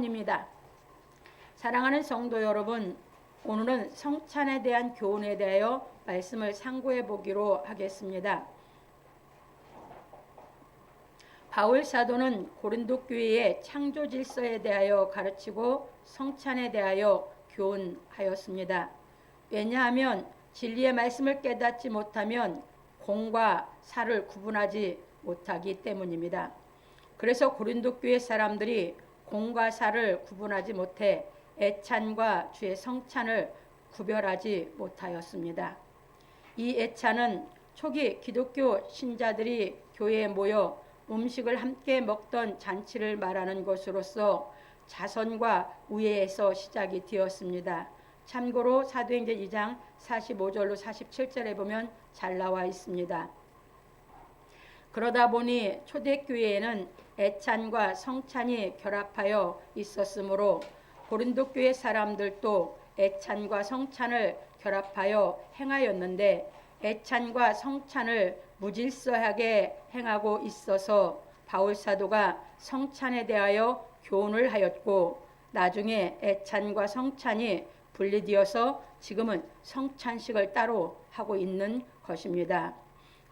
입니다. 사랑하는 성도 여러분, 오늘은 성찬에 대한 교훈에 대하여 말씀을 상고해 보기로 하겠습니다. 바울 사도는 고린도 교회의 창조 질서에 대하여 가르치고 성찬에 대하여 교훈하였습니다. 왜냐하면 진리의 말씀을 깨닫지 못하면 공과 사를 구분하지 못하기 때문입니다. 그래서 고린도 교회 사람들이 공과 사를 구분하지 못해 애찬과 주의 성찬을 구별하지 못하였습니다. 이 애찬은 초기 기독교 신자들이 교회에 모여 음식을 함께 먹던 잔치를 말하는 것으로서 자선과 우애에서 시작이 되었습니다. 참고로 사도행전 2장 45절로 47절에 보면 잘 나와 있습니다. 그러다 보니 초대교회에는 애찬과 성찬이 결합하여 있었으므로 고린도 교회 사람들도 애찬과 성찬을 결합하여 행하였는데 애찬과 성찬을 무질서하게 행하고 있어서 바울 사도가 성찬에 대하여 교훈을 하였고 나중에 애찬과 성찬이 분리되어서 지금은 성찬식을 따로 하고 있는 것입니다.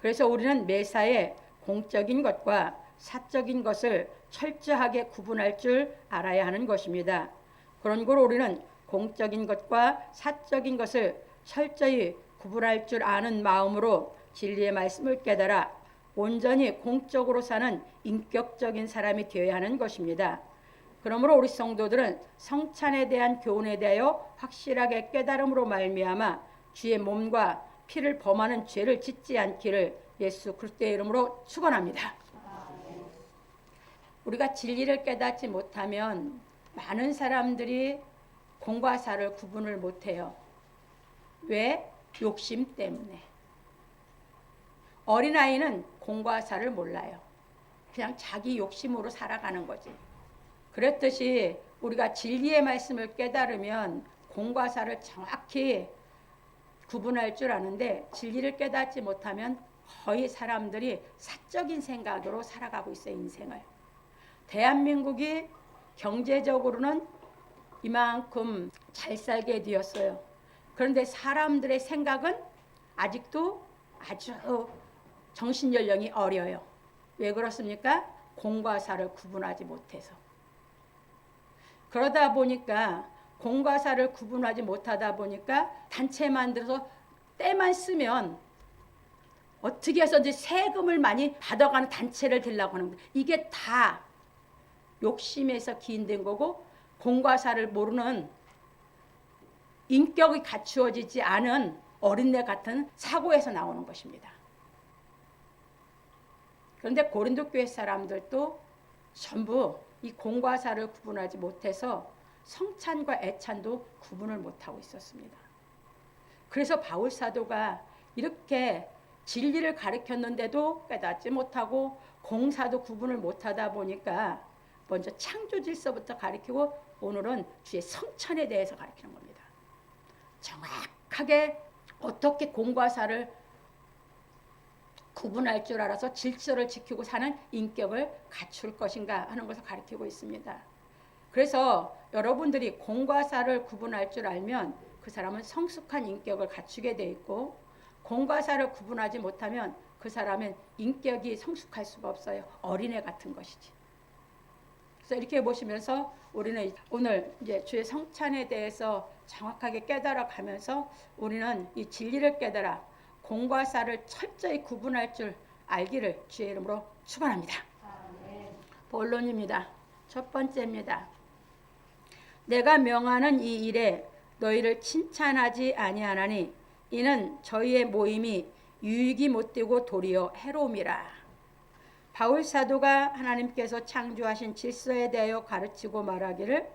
그래서 우리는 매사에 공적인 것과 사적인 것을 철저하게 구분할 줄 알아야 하는 것입니다. 그런 걸 우리는 공적인 것과 사적인 것을 철저히 구분할 줄 아는 마음으로 진리의 말씀을 깨달아 온전히 공적으로 사는 인격적인 사람이 되어야 하는 것입니다. 그러므로 우리 성도들은 성찬에 대한 교훈에 대하여 확실하게 깨달음으로 말미암아 주의 몸과 피를 범하는 죄를 짓지 않기를 예수 그리스도의 이름으로 축원합니다. 우리가 진리를 깨닫지 못하면 많은 사람들이 공과 사를 구분을 못해요. 왜? 욕심 때문에. 어린아이는 공과 사를 몰라요. 그냥 자기 욕심으로 살아가는 거지. 그랬듯이 우리가 진리의 말씀을 깨달으면 공과 사를 정확히 구분할 줄 아는데 진리를 깨닫지 못하면 거의 사람들이 사적인 생각으로 살아가고 있어요. 인생을. 대한민국이 경제적으로는 이만큼 잘 살게 되었어요. 그런데 사람들의 생각은 아직도 아주 정신연령이 어려요. 왜 그렇습니까? 공과 사를 구분하지 못해서. 그러다 보니까 공과 사를 구분하지 못하다 보니까 단체 만들어서 때만 쓰면 어떻게 해서든지 세금을 많이 받아가는 단체를 들려고 하는 거예요. 이게 다 욕심에서 기인된 거고 공과 사를 모르는 인격이 갖추어지지 않은 어린애 같은 사고에서 나오는 것입니다. 그런데 고린도 교회 사람들도 전부 이 공과 사를 구분하지 못해서 성찬과 애찬도 구분을 못하고 있었습니다. 그래서 바울 사도가 이렇게 진리를 가르쳤는데도 깨닫지 못하고 공사도 구분을 못하다 보니까 먼저 창조 질서부터 가르치고 오늘은 주의 성찬에 대해서 가르치는 겁니다. 정확하게 어떻게 공과 사를 구분할 줄 알아서 질서를 지키고 사는 인격을 갖출 것인가 하는 것을 가르치고 있습니다. 그래서 여러분들이 공과 사를 구분할 줄 알면 그 사람은 성숙한 인격을 갖추게 돼 있고 공과 사를 구분하지 못하면 그 사람은 인격이 성숙할 수가 없어요. 어린애 같은 것이지. 그래서 이렇게 보시면서 우리는 오늘 이제 주의 성찬에 대해서 정확하게 깨달아 가면서 우리는 이 진리를 깨달아 공과 사를 철저히 구분할 줄 알기를 주의 이름으로 축원합니다. 본론입니다. 첫 번째입니다. 내가 명하는 이 일에 너희를 칭찬하지 아니하나니 이는 저희의 모임이 유익이 못되고 도리어 해로움이라. 바울 사도가 하나님께서 창조하신 질서에 대하여 가르치고 말하기를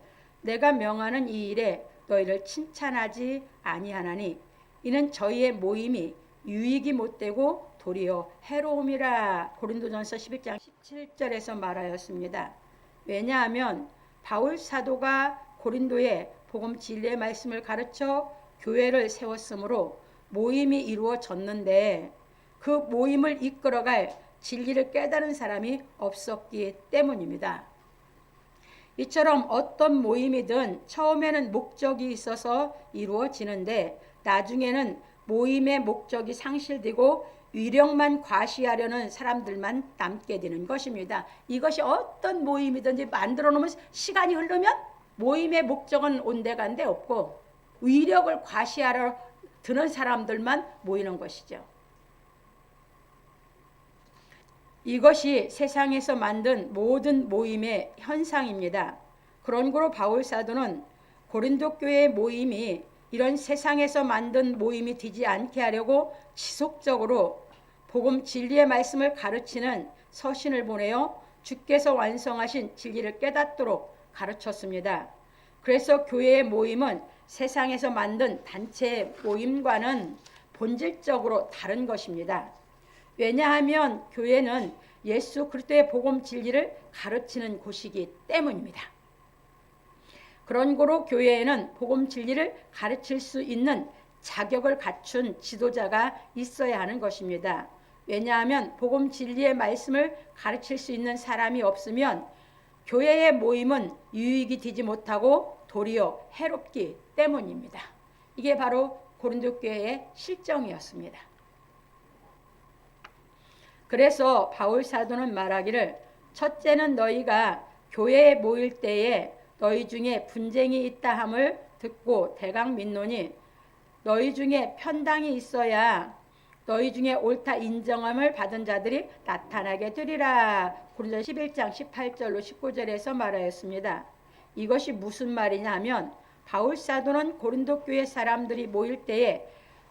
내가 명하는 이 일에 너희를 칭찬하지 아니하나니 이는 저희의 모임이 유익이 못되고 도리어 해로움이라. 고린도전서 11장 17절에서 말하였습니다. 왜냐하면 바울 사도가 고린도에 복음 진리의 말씀을 가르쳐 교회를 세웠으므로 모임이 이루어졌는데 그 모임을 이끌어갈 진리를 깨달은 사람이 없었기 때문입니다. 이처럼 어떤 모임이든 처음에는 목적이 있어서 이루어지는데 나중에는 모임의 목적이 상실되고 위력만 과시하려는 사람들만 남게 되는 것입니다. 이것이 어떤 모임이든지 만들어 놓으면 시간이 흐르면 모임의 목적은 온데간데 없고 위력을 과시하려 드는 사람들만 모이는 것이죠. 이것이 세상에서 만든 모든 모임의 현상입니다. 그러므로 바울 사도는 고린도 교회의 모임이 이런 세상에서 만든 모임이 되지 않게 하려고 지속적으로 복음 진리의 말씀을 가르치는 서신을 보내어 주께서 완성하신 진리를 깨닫도록 가르쳤습니다. 그래서 교회의 모임은 세상에서 만든 단체의 모임과는 본질적으로 다른 것입니다. 왜냐하면 교회는 예수 그리스도의 복음 진리를 가르치는 곳이기 때문입니다. 그런 거로 교회에는 복음 진리를 가르칠 수 있는 자격을 갖춘 지도자가 있어야 하는 것입니다. 왜냐하면 복음 진리의 말씀을 가르칠 수 있는 사람이 없으면 교회의 모임은 유익이 되지 못하고 도리어 해롭기 때문입니다. 이게 바로 고린도 교회의 실정이었습니다. 그래서 바울 사도는 말하기를 첫째는 너희가 교회에 모일 때에 너희 중에 분쟁이 있다 함을 듣고 대강 믿노니 너희 중에 편당이 있어야 너희 중에 옳다 인정함을 받은 자들이 나타나게 되리라. 고린도 11장 18절로 19절에서 말하였습니다. 이것이 무슨 말이냐 하면 바울 사도는 고린도 교회 사람들이 모일 때에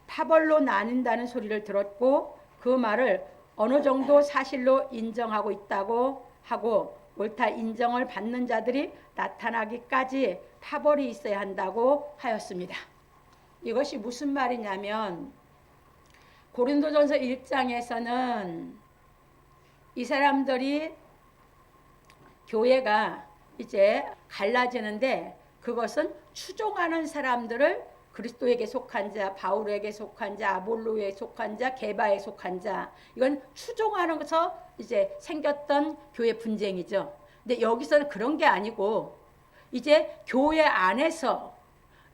파벌로 나뉜다는 소리를 들었고 그 말을 어느 정도 사실로 인정하고 있다고 하고 옳다 인정을 받는 자들이 나타나기까지 파벌이 있어야 한다고 하였습니다. 이것이 무슨 말이냐면 고린도전서 1장에서는 이 사람들이 교회가 이제 갈라지는데 그것은 추종하는 사람들을 그리스도에게 속한 자, 바울에게 속한 자, 아볼로에 속한 자, 게바에 속한 자, 이건 추종하는 것에서 이제 생겼던 교회 분쟁이죠. 근데 여기서는 그런 게 아니고 이제 교회 안에서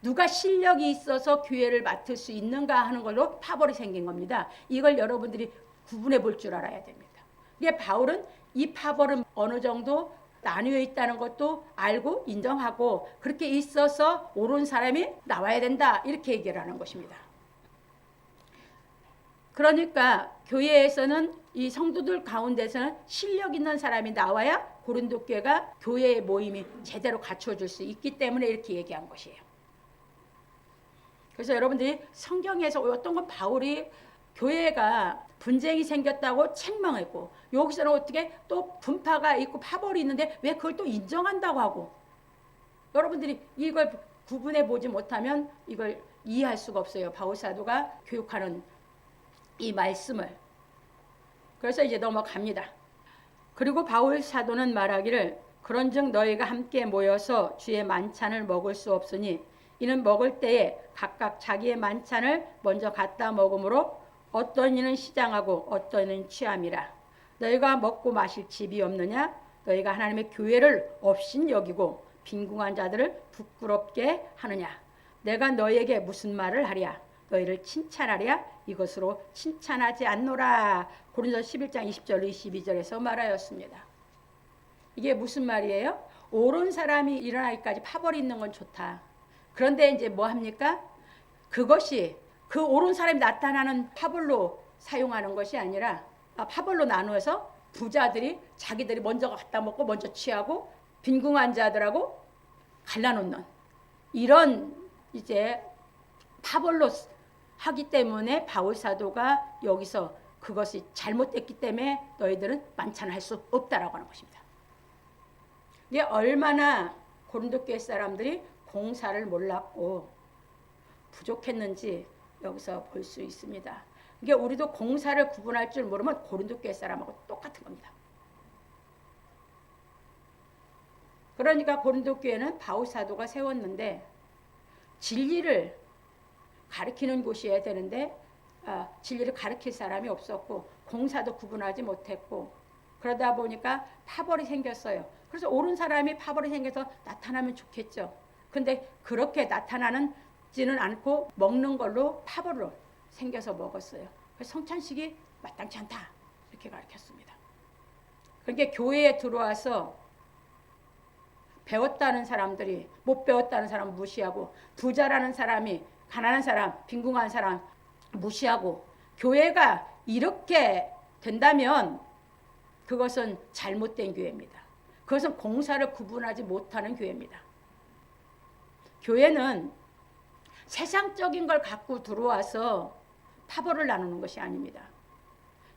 누가 실력이 있어서 교회를 맡을 수 있는가 하는 걸로 파벌이 생긴 겁니다. 이걸 여러분들이 구분해 볼 줄 알아야 됩니다. 이게 바울은 이 파벌은 어느 정도 나뉘어 있다는 것도 알고 인정하고 그렇게 있어서 옳은 사람이 나와야 된다 이렇게 얘기를 하는 것입니다. 그러니까 교회에서는 이 성도들 가운데서는 실력 있는 사람이 나와야 고린도 교회가 교회의 모임이 제대로 갖춰질 수 있기 때문에 이렇게 얘기한 것이에요. 그래서 여러분들이 성경에서 어떤 건 바울이 교회가 분쟁이 생겼다고 책망했고 여기서는 어떻게 또 분파가 있고 파벌이 있는데 왜 그걸 또 인정한다고 하고 여러분들이 이걸 구분해 보지 못하면 이걸 이해할 수가 없어요. 바울 사도가 교육하는 이 말씀을. 그래서 이제 넘어갑니다. 그리고 바울 사도는 말하기를 그런즉 너희가 함께 모여서 주의 만찬을 먹을 수 없으니 이는 먹을 때에 각각 자기의 만찬을 먼저 갖다 먹으므로 어떤 이는 시장하고 어떤 이는 취함이라. 너희가 먹고 마실 집이 없느냐? 너희가 하나님의 교회를 없인 여기고 빈궁한 자들을 부끄럽게 하느냐? 내가 너희에게 무슨 말을 하랴? 너희를 칭찬하랴? 이것으로 칭찬하지 않노라. 고린도서 11장 20절 22절에서 말하였습니다. 이게 무슨 말이에요? 옳은 사람이 일어나기까지 파벌이 있는 건 좋다. 그런데 이제 뭐 합니까? 그것이 그 옳은 사람이 나타나는 파벌로 사용하는 것이 아니라 파벌로 나누어서 부자들이 자기들이 먼저 갖다 먹고 먼저 취하고 빈궁한 자들하고 갈라놓는 이런 이제 파벌로 하기 때문에 바울 사도가 여기서 그것이 잘못됐기 때문에 너희들은 만찬할 수 없다라고 하는 것입니다. 이게 얼마나 고린도 교회 사람들이 공사를 몰랐고 부족했는지 여기서 볼 수 있습니다. 이게 우리도 공사를 구분할 줄 모르면 고린도 교회 사람하고 똑같은 겁니다. 그러니까 고린도 교회는 바울 사도가 세웠는데 진리를 가르치는 곳이어야 되는데 진리를 가르칠 사람이 없었고 공사도 구분하지 못했고 그러다 보니까 파벌이 생겼어요. 그래서 옳은 사람이 파벌이 생겨서 나타나면 좋겠죠. 근데 그렇게 나타나지는 않고 먹는 걸로 파벌로 생겨서 먹었어요. 그래서 성찬식이 마땅치 않다 이렇게 가르쳤습니다. 그러니까 교회에 들어와서 배웠다는 사람들이 못 배웠다는 사람 무시하고, 부자라는 사람이 가난한 사람, 빈궁한 사람 무시하고, 교회가 이렇게 된다면 그것은 잘못된 교회입니다. 그것은 공사를 구분하지 못하는 교회입니다. 교회는 세상적인 걸 갖고 들어와서 파벌을 나누는 것이 아닙니다.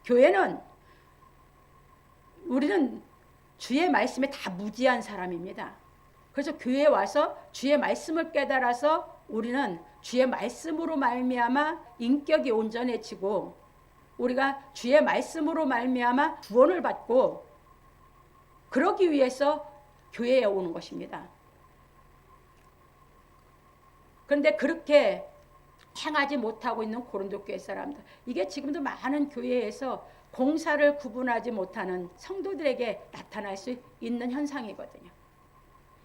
교회는, 우리는 주의 말씀에 다 무지한 사람입니다. 그래서 교회에 와서 주의 말씀을 깨달아서 우리는 주의 말씀으로 말미암아 인격이 온전해지고, 우리가 주의 말씀으로 말미암아 구원을 받고, 그러기 위해서 교회에 오는 것입니다. 그런데 그렇게 행하지 못하고 있는 고린도 교회 사람들, 이게 지금도 많은 교회에서 공사를 구분하지 못하는 성도들에게 나타날 수 있는 현상이거든요.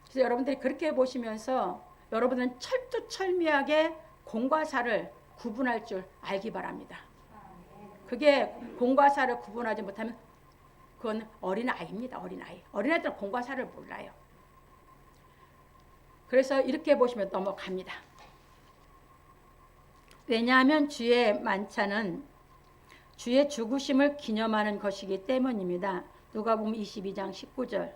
그래서 여러분들이 그렇게 보시면서 여러분은 철두철미하게 공과 사를 구분할 줄 알기 바랍니다. 그게 공과 사를 구분하지 못하면 그건 어린아이입니다. 어린아이. 어린아이들은 공과 사를 몰라요. 그래서 이렇게 보시면 넘어갑니다. 왜냐하면 주의 만찬은 주의 죽으심을 기념하는 것이기 때문입니다. 누가복음 22장 19절.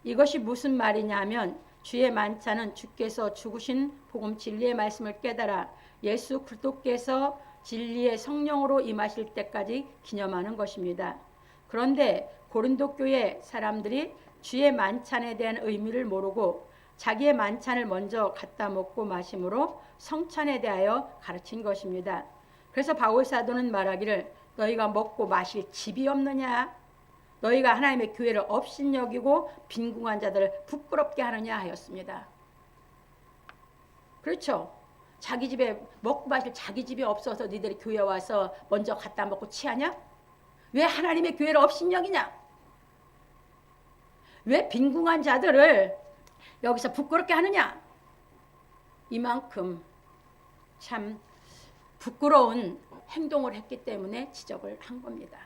이것이 무슨 말이냐면, 주의 만찬은 주께서 죽으신 복음 진리의 말씀을 깨달아 예수 그리스도께서 진리의 성령으로 임하실 때까지 기념하는 것입니다. 그런데 고린도 교회 사람들이 주의 만찬에 대한 의미를 모르고 자기의 만찬을 먼저 갖다 먹고 마심으로 성찬에 대하여 가르친 것입니다. 그래서 바울 사도는 말하기를, 너희가 먹고 마실 집이 없느냐? 너희가 하나님의 교회를 업신여기고 빈궁한 자들을 부끄럽게 하느냐 하였습니다. 그렇죠. 자기 집에 먹고 마실 자기 집이 없어서 니들이 교회 와서 먼저 갖다 먹고 취하냐? 왜 하나님의 교회를 업신여기냐? 왜 빈궁한 자들을 여기서 부끄럽게 하느냐? 이만큼 참 부끄러운 행동을 했기 때문에 지적을 한 겁니다.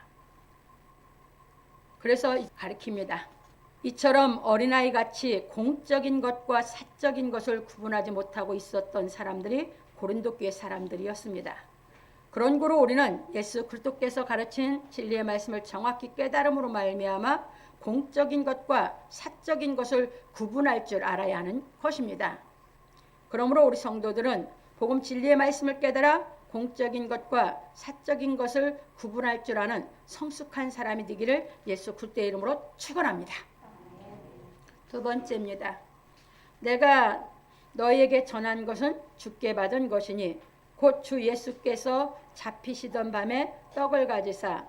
그래서 가르칩니다. 이처럼 어린아이같이 공적인 것과 사적인 것을 구분하지 못하고 있었던 사람들이 고린도 교회 사람들이었습니다. 그런 거로 우리는 예수 그리스도께서 가르친 진리의 말씀을 정확히 깨달음으로 말미암아 공적인 것과 사적인 것을 구분할 줄 알아야 하는 것입니다. 그러므로 우리 성도들은 복음 진리의 말씀을 깨달아 공적인 것과 사적인 것을 구분할 줄 아는 성숙한 사람이 되기를 예수 그리스도의 이름으로 축원합니다. 두 번째입니다. 내가 너희에게 전한 것은 주께 받은 것이니 곧 주 예수께서 잡히시던 밤에 떡을 가지사,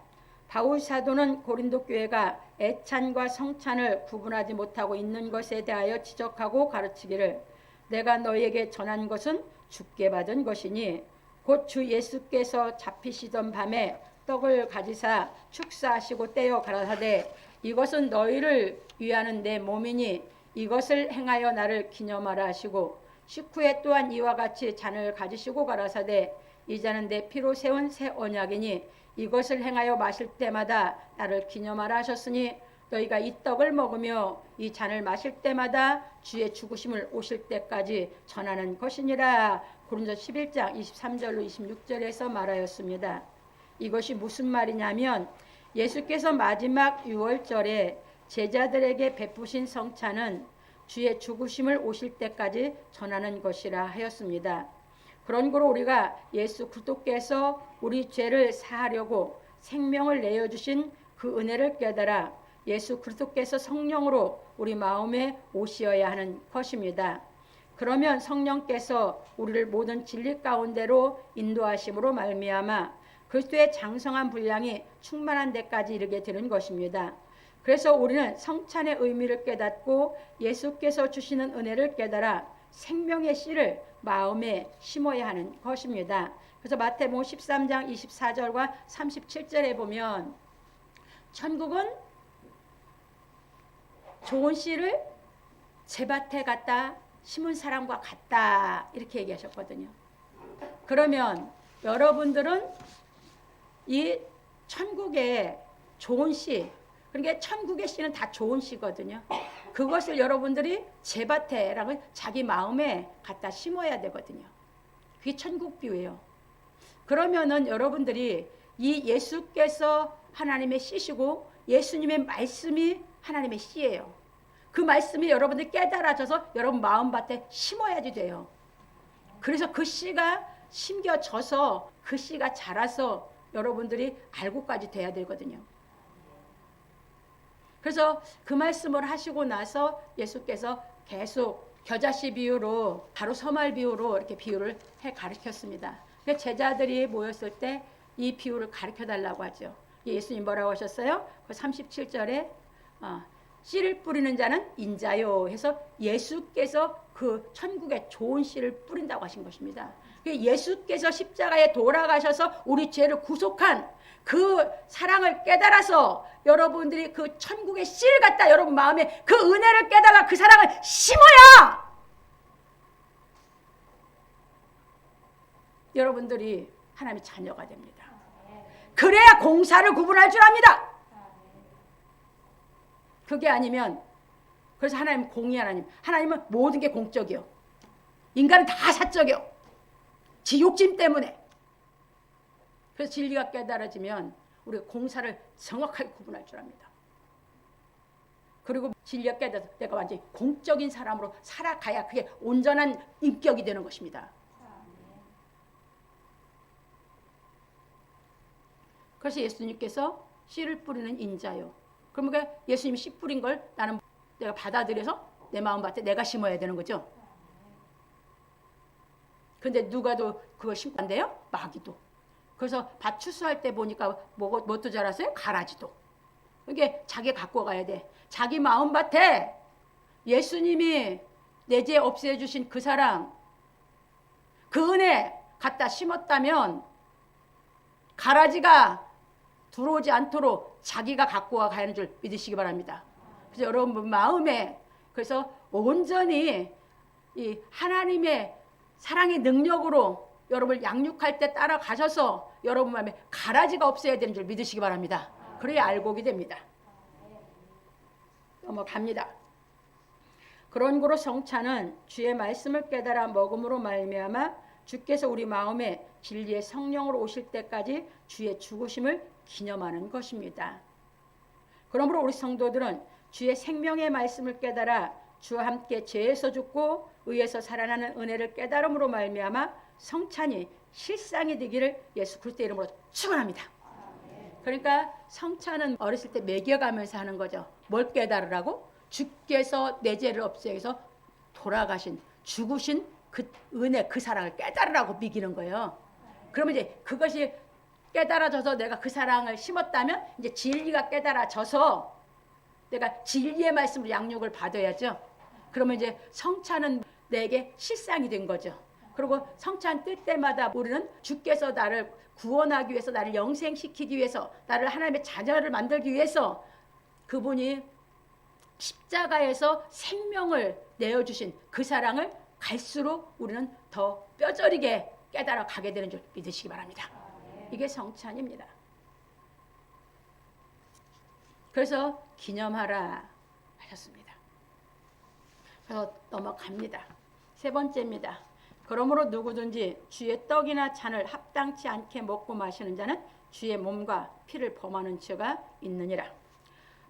바울 사도는 고린도 교회가 애찬과 성찬을 구분하지 못하고 있는 것에 대하여 지적하고 가르치기를, 내가 너희에게 전한 것은 주께 받은 것이니 곧 주 예수께서 잡히시던 밤에 떡을 가지사 축사하시고 떼어 가라사대, 이것은 너희를 위하는 내 몸이니 이것을 행하여 나를 기념하라 하시고, 식후에 또한 이와 같이 잔을 가지시고 가라사대, 이 잔은 내 피로 세운 새 언약이니 이것을 행하여 마실 때마다 나를 기념하라 하셨으니, 너희가 이 떡을 먹으며 이 잔을 마실 때마다 주의 죽으심을 오실 때까지 전하는 것이니라. 고린도서 11장 23절로 26절에서 말하였습니다. 이것이 무슨 말이냐면, 예수께서 마지막 유월절에 제자들에게 베푸신 성찬은 주의 죽으심을 오실 때까지 전하는 것이라 하였습니다. 그런 거로 우리가 예수 그리스도께서 우리 죄를 사하려고 생명을 내어주신 그 은혜를 깨달아 예수 그리스도께서 성령으로 우리 마음에 오시어야 하는 것입니다. 그러면 성령께서 우리를 모든 진리 가운데로 인도하심으로 말미암아 그리스도의 장성한 분량이 충만한 데까지 이르게 되는 것입니다. 그래서 우리는 성찬의 의미를 깨닫고 예수께서 주시는 은혜를 깨달아 생명의 씨를 마음에 심어야 하는 것입니다. 그래서 마태복음 13장 24절과 37절에 보면, 천국은 좋은 씨를 제밭에 갖다 심은 사람과 같다 이렇게 얘기하셨거든요. 그러면 여러분들은 이 천국의 좋은 씨, 그러니까 천국의 씨는 다 좋은 씨거든요. 그것을 여러분들이 제밭에라고 자기 마음에 갖다 심어야 되거든요. 그게 천국 비유예요. 그러면은 여러분들이 이 예수께서 하나님의 씨시고 예수님의 말씀이 하나님의 씨예요. 그 말씀이 여러분들 깨달아져서 여러분 마음밭에 심어야지 돼요. 그래서 그 씨가 심겨져서 그 씨가 자라서 여러분들이 알고까지 돼야 되거든요. 그래서 그 말씀을 하시고 나서 예수께서 계속 겨자씨 비유로 바로 서말 비유로 이렇게 비유를 해 가르쳤습니다. 제자들이 모였을 때 이 비유를 가르쳐 달라고 하죠. 예수님 뭐라고 하셨어요? 그 37절에 씨를 뿌리는 자는 인자요 해서 예수께서 그 천국에 좋은 씨를 뿌린다고 하신 것입니다. 예수께서 십자가에 돌아가셔서 우리 죄를 구속한 그 사랑을 깨달아서 여러분들이 그 천국의 씨를 갖다 여러분 마음에 그 은혜를 깨달아 그 사랑을 심어야 여러분들이 하나님의 자녀가 됩니다. 그래야 공사를 구분할 줄 압니다. 그게 아니면 그래서 하나님은 공의 하나님은 모든 게 공적이요. 인간은 다 사적이요. 지 욕심 때문에. 그래서 진리가 깨달아지면 우리가 공사를 정확하게 구분할 줄 압니다. 그리고 진리가 깨달아서 내가 완전히 공적인 사람으로 살아가야 그게 온전한 인격이 되는 것입니다. 그래서 예수님께서 씨를 뿌리는 인자요. 그러니까 예수님이 씨 뿌린 걸 나는 내가 받아들여서 내 마음밭에 내가 심어야 되는 거죠. 근데 누가도 그걸 심고 안 돼요? 마귀도. 그래서 밭 추수할 때 보니까 뭣도 자랐어요? 가라지도. 이게 자기 갖고 가야 돼. 자기 마음밭에 예수님이 내 죄 없애주신 그 사랑, 그 은혜 갖다 심었다면 가라지가 들어오지 않도록 자기가 갖고 가는 줄 믿으시기 바랍니다. 그래서 여러분 마음에 그래서 온전히 이 하나님의 사랑의 능력으로 여러분을 양육할 때 따라가셔서 여러분 마음에 가라지가 없어야 되는 줄 믿으시기 바랍니다. 그래야 알곡이 됩니다. 넘어갑니다. 그런 고로 성찬은 주의 말씀을 깨달아 먹음으로 말미암아 주께서 우리 마음에 진리의 성령으로 오실 때까지 주의 죽으심을 기념하는 것입니다. 그러므로 우리 성도들은 주의 생명의 말씀을 깨달아 주와 함께 죄에서 죽고 의에서 살아나는 은혜를 깨달음으로 말미암아 성찬이 실상이 되기를 예수 그리스도의 이름으로 축원합니다. 그러니까 성찬은 어렸을 때 먹여가면서 하는 거죠. 뭘 깨달으라고? 주께서 내 죄를 없애서 돌아가신 죽으신 그 은혜 그 사랑을 깨달으라고 먹이는 거예요. 그러면 이제 그것이 깨달아져서 내가 그 사랑을 심었다면 이제 진리가 깨달아져서 내가 진리의 말씀으로 양육을 받아야죠. 그러면 이제 성찬은 내게 실상이 된 거죠. 그리고 성찬 뜰 때마다 우리는 주께서 나를 구원하기 위해서 나를 영생시키기 위해서 나를 하나님의 자녀를 만들기 위해서 그분이 십자가에서 생명을 내어주신 그 사랑을 갈수록 우리는 더 뼈저리게 깨달아 가게 되는 줄 믿으시기 바랍니다. 이게 성찬입니다. 그래서 기념하라 하셨습니다. 그래서 넘어갑니다. 세 번째입니다. 그러므로 누구든지 주의 떡이나 잔을 합당치 않게 먹고 마시는 자는 주의 몸과 피를 범하는 죄가 있느니라.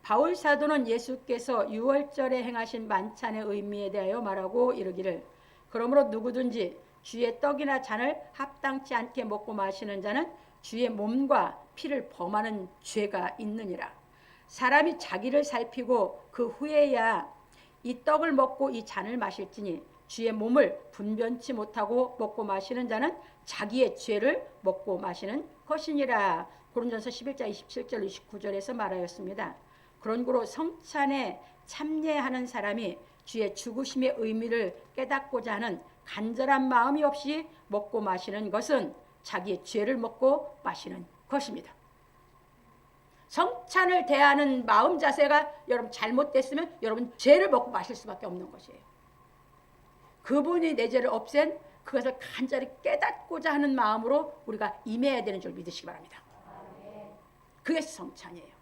바울 사도는 예수께서 유월절에 행하신 만찬의 의미에 대하여 말하고 이르기를 그러므로 누구든지 주의 떡이나 잔을 합당치 않게 먹고 마시는 자는 주의 몸과 피를 범하는 죄가 있느니라. 사람이 자기를 살피고 그 후에야 이 떡을 먹고 이 잔을 마실지니 주의 몸을 분변치 못하고 먹고 마시는 자는 자기의 죄를 먹고 마시는 것이니라. 고린도전서 11장 27절 29절에서 말하였습니다. 그런 고로 성찬에 참여하는 사람이 주의 죽으심의 의미를 깨닫고자 하는 간절한 마음이 없이 먹고 마시는 것은 자기의 죄를 먹고 마시는 것입니다. 성찬을 대하는 마음 자세가 여러분 잘못됐으면 여러분 죄를 먹고 마실 수밖에 없는 것이에요. 그분이 내 죄를 없앤 그것을 간절히 깨닫고자 하는 마음으로 우리가 임해야 되는 줄 믿으시기 바랍니다. 그게 성찬이에요.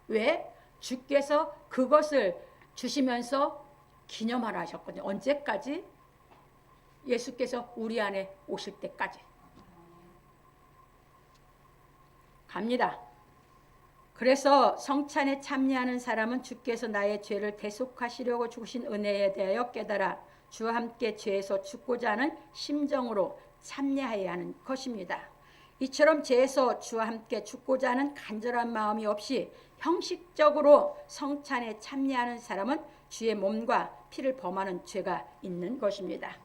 왜? 주께서 그것을 주시면서 기념하라 하셨거든요. 언제까지? 예수께서 우리 안에 오실 때까지. 갑니다. 그래서 성찬에 참여하는 사람은 주께서 나의 죄를 대속하시려고 주신 은혜에 대하여 깨달아 주와 함께 죄에서 죽고자 하는 심정으로 참여해야 하는 것입니다. 이처럼 죄에서 주와 함께 죽고자 하는 간절한 마음이 없이 형식적으로 성찬에 참여하는 사람은 주의 몸과 피를 범하는 죄가 있는 것입니다.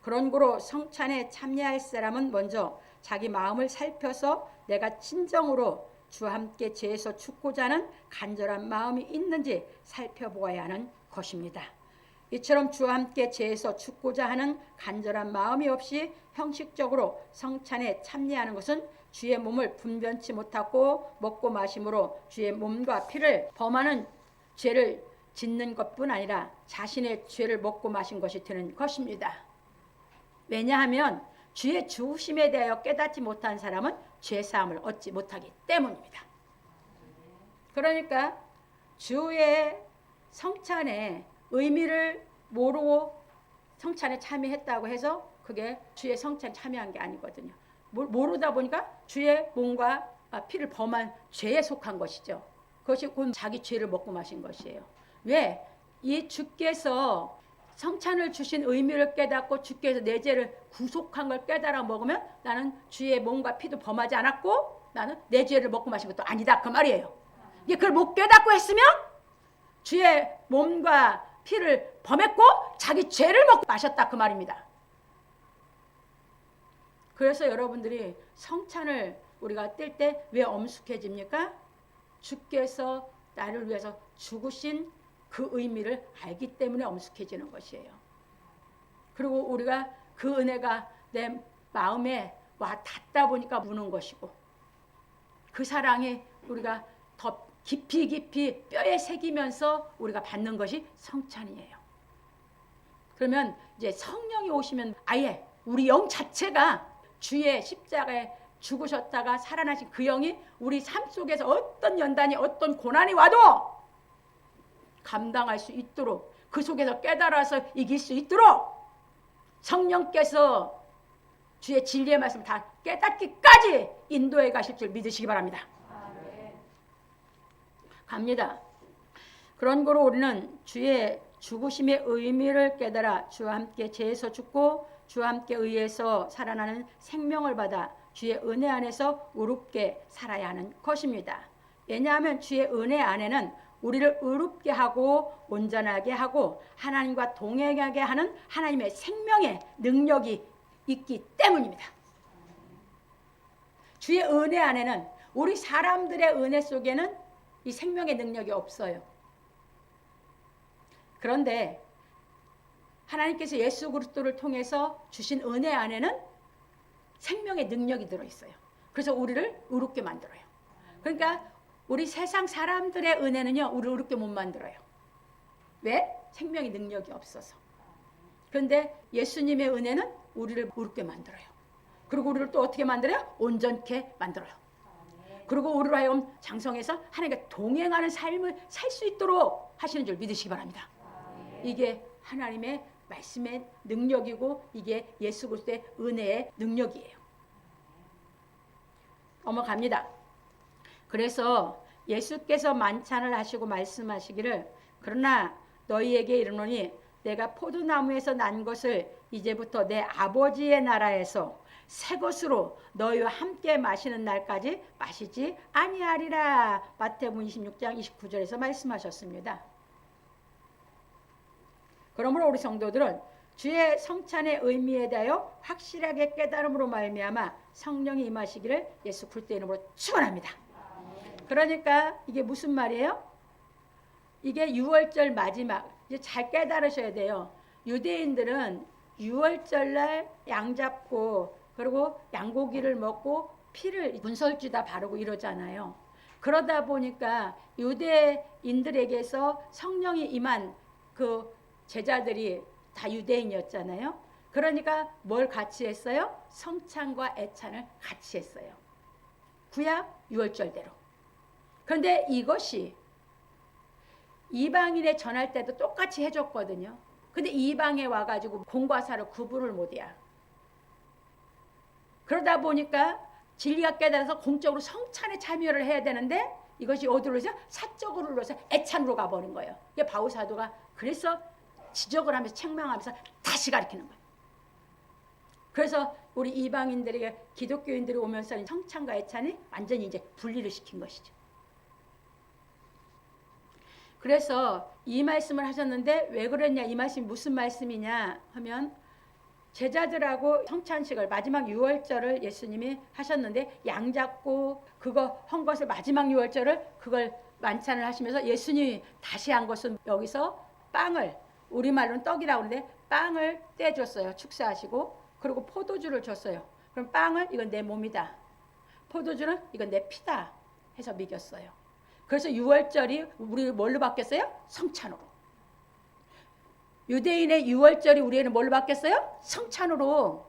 그런 고로 성찬에 참여할 사람은 먼저 자기 마음을 살펴서 내가 진정으로 주와 함께 죄에서 죽고자 하는 간절한 마음이 있는지 살펴보아야 하는 것입니다. 이처럼 주와 함께 죄에서 죽고자 하는 간절한 마음이 없이 형식적으로 성찬에 참여하는 것은 주의 몸을 분변치 못하고 먹고 마심으로 주의 몸과 피를 범하는 죄를 짓는 것뿐 아니라 자신의 죄를 먹고 마신 것이 되는 것입니다. 왜냐하면 주의 죽으심에 대하여 깨닫지 못한 사람은 죄사함을 얻지 못하기 때문입니다. 그러니까 주의 성찬의 의미를 모르고 성찬에 참여했다고 해서 그게 주의 성찬에 참여한 게 아니거든요. 모르다 보니까 주의 몸과 피를 범한 죄에 속한 것이죠. 그것이 곧 자기 죄를 먹고 마신 것이에요. 왜? 이 주께서 성찬을 주신 의미를 깨닫고 주께서 내 죄를 구속한 걸 깨달아 먹으면 나는 주의 몸과 피도 범하지 않았고 나는 내 죄를 먹고 마신 것도 아니다 그 말이에요. 이게 그걸 못 깨닫고 했으면 주의 몸과 피를 범했고 자기 죄를 먹고 마셨다 그 말입니다. 그래서 여러분들이 성찬을 우리가 뗄 때 왜 엄숙해집니까? 주께서 나를 위해서 죽으신 그 의미를 알기 때문에 엄숙해지는 것이에요. 그리고 우리가 그 은혜가 내 마음에 와 닿다 보니까 무는 것이고 그 사랑이 우리가 더 깊이 뼈에 새기면서 우리가 받는 것이 성찬이에요. 그러면 이제 성령이 오시면 아예 우리 영 자체가 주의 십자가에 죽으셨다가 살아나신 그 영이 우리 삶 속에서 어떤 연단이 어떤 고난이 와도 감당할 수 있도록 그 속에서 깨달아서 이길 수 있도록 성령께서 주의 진리의 말씀을 다 깨닫기까지 인도해 가실 줄 믿으시기 바랍니다. 갑니다. 그런 거로 우리는 주의 죽으심의 의미를 깨달아 주와 함께 죄에서 죽고 주와 함께 의해서 살아나는 생명을 받아 주의 은혜 안에서 의롭게 살아야 하는 것입니다. 왜냐하면 주의 은혜 안에는 우리를 의롭게 하고 온전하게 하고 하나님과 동행하게 하는 하나님의 생명의 능력이 있기 때문입니다. 주의 은혜 안에는 우리 사람들의 은혜 속에는 이 생명의 능력이 없어요. 그런데 하나님께서 예수 그리스도를 통해서 주신 은혜 안에는 생명의 능력이 들어있어요. 그래서 우리를 의롭게 만들어요. 그러니까 우리 세상 사람들의 은혜는요, 우리를 의롭게 못 만들어요. 왜? 생명의 능력이 없어서. 그런데 예수님의 은혜는 우리를 의롭게 만들어요. 그리고 우리를 또 어떻게 만들어요? 온전케 만들어요. 그리고 우리로 하여금 장성해서 하나님과 동행하는 삶을 살 수 있도록 하시는 줄 믿으시기 바랍니다. 이게 하나님의 말씀의 능력이고 이게 예수 그리스도의 은혜의 능력이에요. 넘어갑니다. 그래서 예수께서 만찬을 하시고 말씀하시기를 그러나 너희에게 이르노니 내가 포도나무에서 난 것을 이제부터 내 아버지의 나라에서 새 것으로 너희와 함께 마시는 날까지 마시지 아니하리라. 마태복음 26장 29절에서 말씀하셨습니다. 그러므로 우리 성도들은 주의 성찬의 의미에 대하여 확실하게 깨달음으로 말미암아 성령이 임하시기를 예수 그리스도의 이름으로 축원합니다. 그러니까 이게 무슨 말이에요? 이게 6월절 마지막 이제 잘 깨달으셔야 돼요. 유대인들은 6월절날 양 잡고 그리고 양고기를 먹고 피를 문설주다 바르고 이러잖아요. 그러다 보니까 유대인들에게서 성령이 임한 그 제자들이 다 유대인이었잖아요. 그러니까 뭘 같이 했어요? 성찬과 애찬을 같이 했어요. 구약 유월절대로. 그런데 이것이 이방인에 전할 때도 똑같이 해줬거든요. 근데 이방에 와가지고 공과 사를 구분을 못해야. 그러다 보니까 진리가 깨달아서 공적으로 성찬에 참여를 해야 되는데 이것이 어디로 해서 사적으로 흘러서 애찬으로 가버린 거예요. 이게 바울 사도가 그래서 지적을 하면서 책망하면서 다시 가르치는 거예요. 그래서 우리 이방인들에게 기독교인들이 오면서 성찬과 애찬이 완전히 이제 분리를 시킨 것이죠. 그래서 이 말씀을 하셨는데 왜 그랬냐, 이 말씀이 무슨 말씀이냐 하면 제자들하고 성찬식을 마지막 유월절을 예수님이 하셨는데 양 잡고 그거 한 것을 마지막 유월절을 그걸 만찬을 하시면서 예수님이 다시 한 것은 여기서 빵을, 우리말로는 떡이라고 하는데 빵을 떼줬어요. 축사하시고. 그리고 포도주를 줬어요. 그럼 빵을 이건 내 몸이다, 포도주는 이건 내 피다 해서 먹였어요. 그래서 유월절이 우리 뭘로 바뀌었어요? 성찬으로. 유대인의 유월절이 우리에는 뭘로 바뀌었어요? 성찬으로.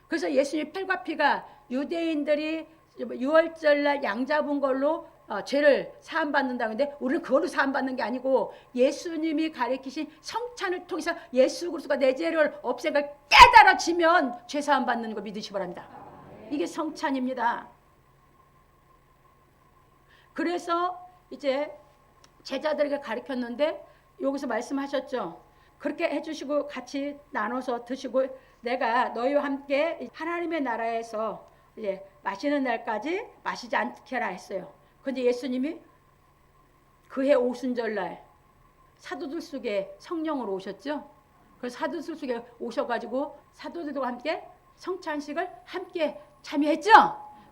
그래서 예수님 팔과 피가 유대인들이 유월절날 양 잡은 걸로 죄를 사함받는다는데 우리는 그걸로 사함받는 게 아니고 예수님이 가르치신 성찬을 통해서 예수 그리스도가 내 죄를 없앤 걸 깨달아지면 죄 사함받는 거 믿으시기 바랍니다. 이게 성찬입니다. 그래서 이제 제자들에게 가르쳤는데 여기서 말씀하셨죠. 그렇게 해주시고 같이 나눠서 드시고 내가 너희와 함께 하나님의 나라에서 이제 마시는 날까지 마시지 않게 하라 했어요. 근데 예수님이 그해 오순절날 사도들 속에 성령으로 오셨죠. 그래서 사도들 속에 오셔가지고 사도들과 함께 성찬식을 함께 참여했죠.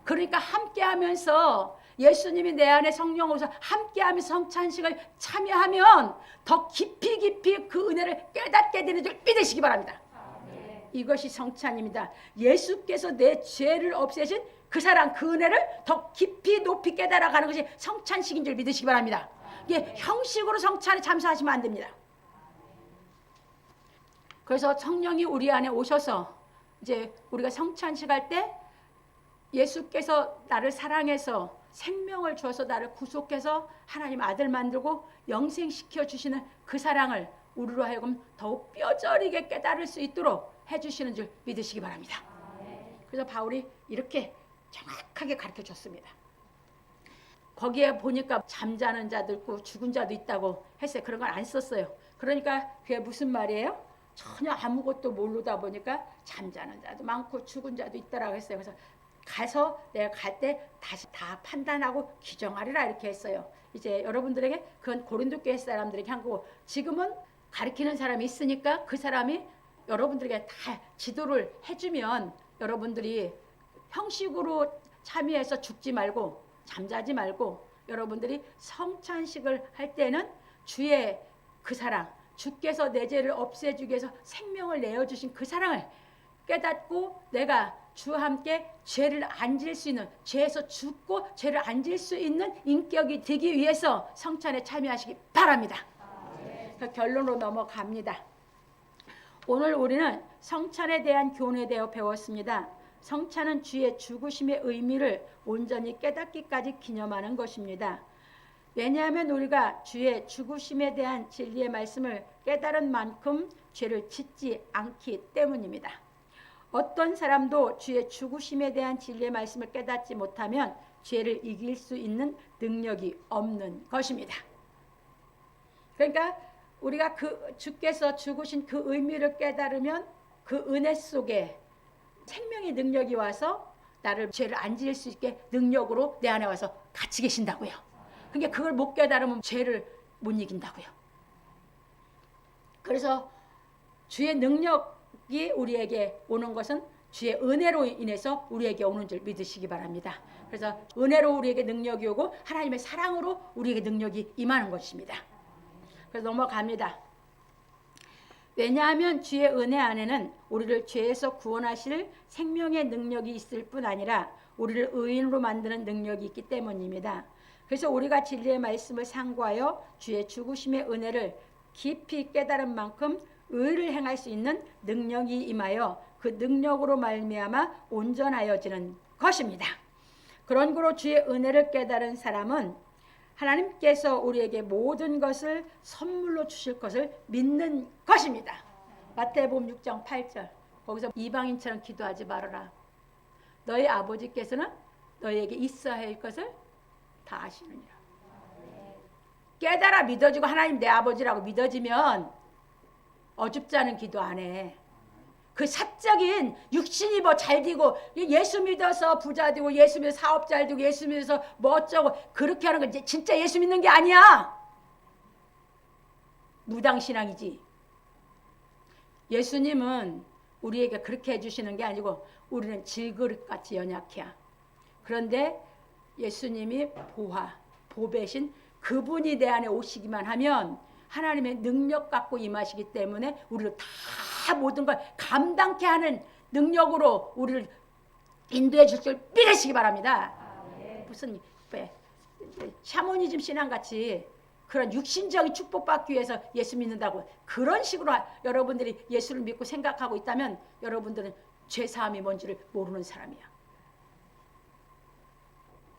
그러니까 함께 하면서 예수님이 내 안에 성령 오셔서 함께하면서 성찬식을 참여하면 더 깊이 그 은혜를 깨닫게 되는 줄 믿으시기 바랍니다. 이것이 성찬입니다. 예수께서 내 죄를 없애신 그 사랑, 그 은혜를 더 깊이 높이 깨달아가는 것이 성찬식인 줄 믿으시기 바랍니다. 이게 형식으로 성찬에 참석하시면 안 됩니다. 그래서 성령이 우리 안에 오셔서 이제 우리가 성찬식 할 때 예수께서 나를 사랑해서 생명을 주어서 나를 구속해서 하나님 아들 만들고 영생시켜 주시는 그 사랑을 우리로 하여금 더욱 뼈저리게 깨달을 수 있도록 해주시는 줄 믿으시기 바랍니다. 그래서 바울이 이렇게 정확하게 가르쳐 줬습니다. 거기에 보니까 잠자는 자도 있고 죽은 자도 있다고 했어요. 그런 걸 안 썼어요. 그러니까 그게 무슨 말이에요? 전혀 아무것도 모르다 보니까 잠자는 자도 많고 죽은 자도 있다라고 했어요. 그래서 가서 내가 갈 때 다시 다 판단하고 규정하리라 이렇게 했어요. 이제 여러분들에게 그건 고린도 교회 사람들에게 한 거고 지금은 가르치는 사람이 있으니까 그 사람이 여러분들에게 다 지도를 해주면 여러분들이 형식으로 참여해서 죽지 말고 잠자지 말고 여러분들이 성찬식을 할 때는 주의 그 사랑, 주께서 내 죄를 없애주기 위해서 생명을 내어주신 그 사랑을 깨닫고 내가 주와 함께 죄를 안 질 수 있는, 죄에서 죽고 죄를 안 질 수 있는 인격이 되기 위해서 성찬에 참여하시기 바랍니다. 그 결론으로 넘어갑니다. 오늘 우리는 성찬에 대한 교훈에 대해 배웠습니다. 성찬은 주의 죽으심의 의미를 온전히 깨닫기까지 기념하는 것입니다. 왜냐하면 우리가 주의 죽으심에 대한 진리의 말씀을 깨달은 만큼 죄를 짓지 않기 때문입니다. 어떤 사람도 주의 죽으심에 대한 진리의 말씀을 깨닫지 못하면 죄를 이길 수 있는 능력이 없는 것입니다. 그러니까 우리가 그 주께서 죽으신 그 의미를 깨달으면 그 은혜 속에 생명의 능력이 와서 나를 죄를 안 지을 수 있게 능력으로 내 안에 와서 같이 계신다고요. 그러니까 그걸 못 깨달으면 죄를 못 이긴다고요. 그래서 주의 능력이 우리에게 오는 것은 주의 은혜로 인해서 우리에게 오는 줄 믿으시기 바랍니다. 그래서 은혜로 우리에게 능력이 오고 하나님의 사랑으로 우리에게 능력이 임하는 것입니다. 그래서 넘어갑니다. 왜냐하면 주의 은혜 안에는 우리를 죄에서 구원하실 생명의 능력이 있을 뿐 아니라 우리를 의인으로 만드는 능력이 있기 때문입니다. 그래서 우리가 진리의 말씀을 상고하여 주의 죽으심의 은혜를 깊이 깨달은 만큼 의를 행할 수 있는 능력이 임하여 그 능력으로 말미암아 온전하여지는 것입니다. 그런 거로 주의 은혜를 깨달은 사람은 하나님께서 우리에게 모든 것을 선물로 주실 것을 믿는 것입니다. 마태복음 6장 8절 거기서 이방인처럼 기도하지 말아라. 너희 아버지께서는 너희에게 있어야 할 것을 다 아시느니라. 깨달아 믿어지고 하나님 내 아버지라고 믿어지면 어줍지 않은 기도 안 해. 그 사적인 육신이 뭐 잘 되고 예수 믿어서 부자 되고 예수 믿어서 사업 잘 되고 예수 믿어서 뭐 어쩌고 그렇게 하는 건 진짜 예수 믿는 게 아니야. 무당신앙이지. 예수님은 우리에게 그렇게 해주시는 게 아니고 우리는 질그릇같이 연약해야. 그런데 예수님이 보화, 보배신 그분이 내 안에 오시기만 하면 하나님의 능력 갖고 임하시기 때문에 우리를 다 모든 걸 감당케 하는 능력으로 우리를 인도해 줄 줄 믿으시기 바랍니다. 무슨 샤머니즘 신앙같이 그런 육신적인 축복받기 위해서 예수 믿는다고 그런 식으로 여러분들이 예수를 믿고 생각하고 있다면 여러분들은 죄사함이 뭔지를 모르는 사람이야.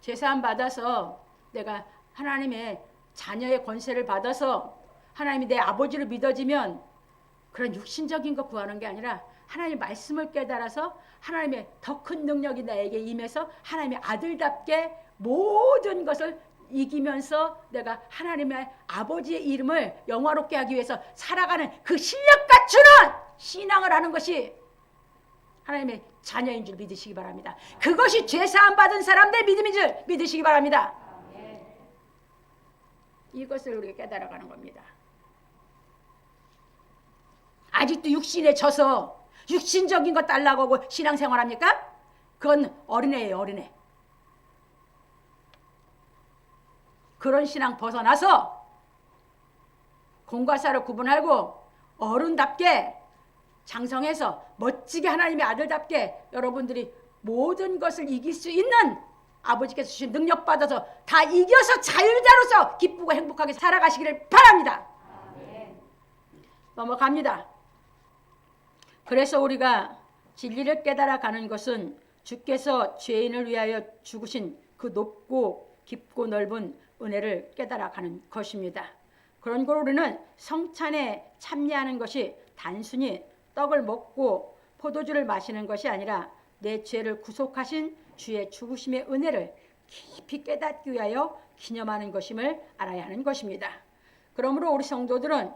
죄사함 받아서 내가 하나님의 자녀의 권세를 받아서 하나님이 내 아버지를 믿어지면 그런 육신적인 거 구하는 게 아니라 하나님의 말씀을 깨달아서 하나님의 더 큰 능력이 나에게 임해서 하나님의 아들답게 모든 것을 이기면서 내가 하나님의 아버지의 이름을 영화롭게 하기 위해서 살아가는 그 실력 갖추는 신앙을 하는 것이 하나님의 자녀인 줄 믿으시기 바랍니다. 그것이 죄사함 받은 사람들의 믿음인 줄 믿으시기 바랍니다. 이것을 우리가 깨달아가는 겁니다. 아직도 육신에 져서 육신적인 것 달라고 하고 신앙생활합니까? 그건 어린애예요, 어린애. 그런 신앙 벗어나서 공과 사를 구분하고 어른답게 장성해서 멋지게 하나님의 아들답게 여러분들이 모든 것을 이길 수 있는 아버지께서 주신 능력 받아서 다 이겨서 자유자로서 기쁘고 행복하게 살아가시기를 바랍니다. 넘어갑니다. 그래서 우리가 진리를 깨달아 가는 것은 주께서 죄인을 위하여 죽으신 그 높고 깊고 넓은 은혜를 깨달아 가는 것입니다. 그런 걸 우리는 성찬에 참여하는 것이 단순히 떡을 먹고 포도주를 마시는 것이 아니라 내 죄를 구속하신 주의 죽으심의 은혜를 깊이 깨닫기 위하여 기념하는 것임을 알아야 하는 것입니다. 그러므로 우리 성도들은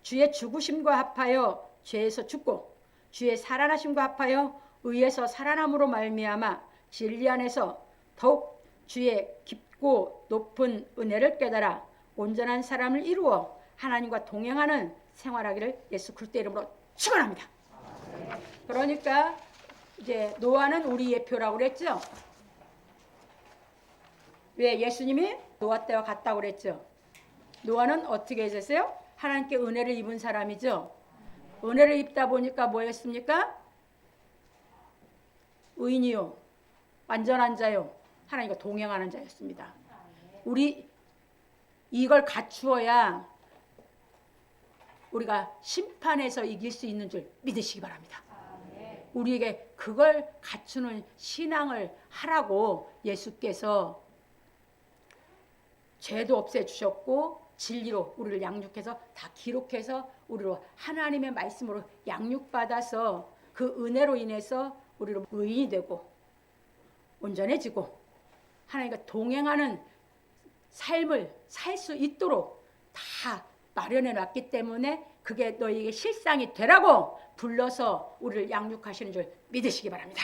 주의 죽으심과 합하여 죄에서 죽고 주의 살아나심과 합하여 의에서 살아남으로 말미암아 진리 안에서 더욱 주의 깊고 높은 은혜를 깨달아 온전한 사람을 이루어 하나님과 동행하는 생활하기를 예수 그리스도 이름으로 축원합니다. 그러니까 이제 노아는 우리 예표라고 그랬죠. 왜 예수님이 노아 때와 같다고 그랬죠. 노아는 어떻게 했어요? 하나님께 은혜를 입은 사람이죠. 은혜를 입다 보니까 뭐였습니까? 의인이요, 완전한 자요, 하나님과 동행하는 자였습니다. 우리 이걸 갖추어야 우리가 심판에서 이길 수 있는 줄 믿으시기 바랍니다. 우리에게 그걸 갖추는 신앙을 하라고 예수께서 죄도 없애주셨고 진리로 우리를 양육해서 다 기록해서 우리로 하나님의 말씀으로 양육받아서 그 은혜로 인해서 우리로 의인이 되고 온전해지고 하나님과 동행하는 삶을 살 수 있도록 다 마련해 놨기 때문에 그게 너희에게 실상이 되라고 불러서 우리를 양육하시는 줄 믿으시기 바랍니다.